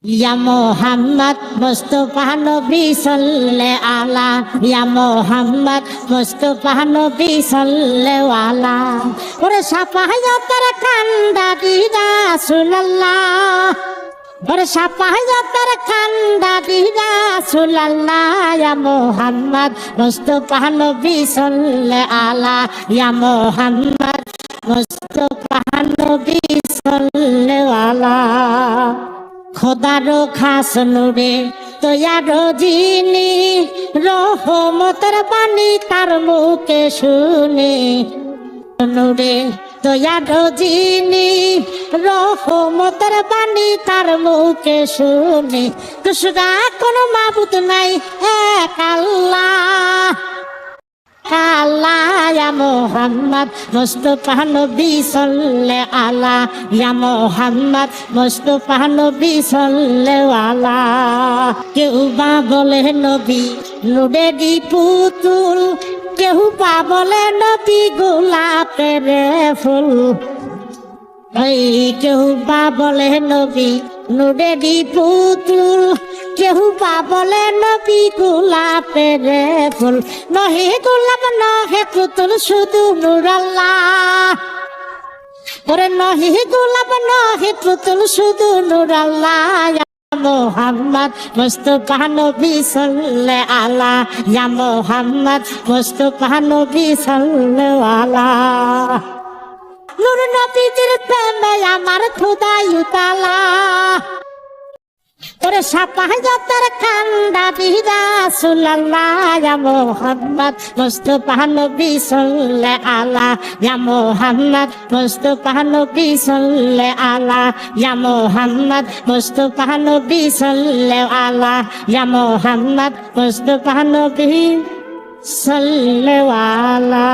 ইয়া মোহাম্মদ মুস্তাফা নবী সাল্লাল্লাহু আলা ইয়া মোহাম্মদ মুস্তাফা নবী সাল্লাল্লাহু আলা ওরে সাফায়াতের কান্ডারি রাসূলুল্লাহ ওরে সাফায়াতের কান্ডারি রাসূলুল্লাহ ইয়া মোহাম্মদ মুস্তাফা নবী সাল্লাল্লাহু আলা ইয়া মোহাম্মদ মুস্তাফা নবী সাল্লাল্লাহু আলা খোদারো খাস নুরে তৈয়ার জিনি রহমতের বাণী তার মুখে শুনে নুরে তৈয়ার জিনি রহমতের বাণী তার মুখে শুনে দুসরা কোনো মাবুদ নাই এক আল্লাহ আল্লাহ ইয়া মোহাম্মদ মুস্তাফা নবী সাল্লাল্লাহু আলা ইয়া মোহাম্মদ মুস্তাফা নবী সাল্লাল্লাহু আলা কেউ বা বলে নবী নুরেরই পুতুল কেউ বা বলে নবী গোলাপের ফুল এই কেউ বা বলে নবী নুরেরই পুতুল কেউ বা বলে নবী গোলাপের ফুল নহে গোলাপ নহে পুতুল শুধু নূর আল্লাহ ওরে নহে গোলাপ নহে পুতুল শুধু নূর আল্লাহ মোহাম্মদ মুস্তাফা নবী সাল্লাল্লাহু আলা ইয়া মোহাম্মদ মুস্তাফা নবী সাল্লাল্লাহু আলা নূর নবীর প্রেমে আমার খোদাই তাআলা ওরে সাফায়াতের কান্ডারি রাসূলুল্লাহ ইয়া মোহাম্মদ মুস্তাফা নবী সাল্লাল্লাহু আলা ইয়া মোহাম্মদ মুস্তাফা নবী সাল্লাল্লাহু আলা ইয়া মোহাম্মদ মুস্তাফা নবী সাল্লাল্লাহু আলা ইয়া মোহাম্মদ মুস্তাফা নবী সাল্লাল্লাহু আলা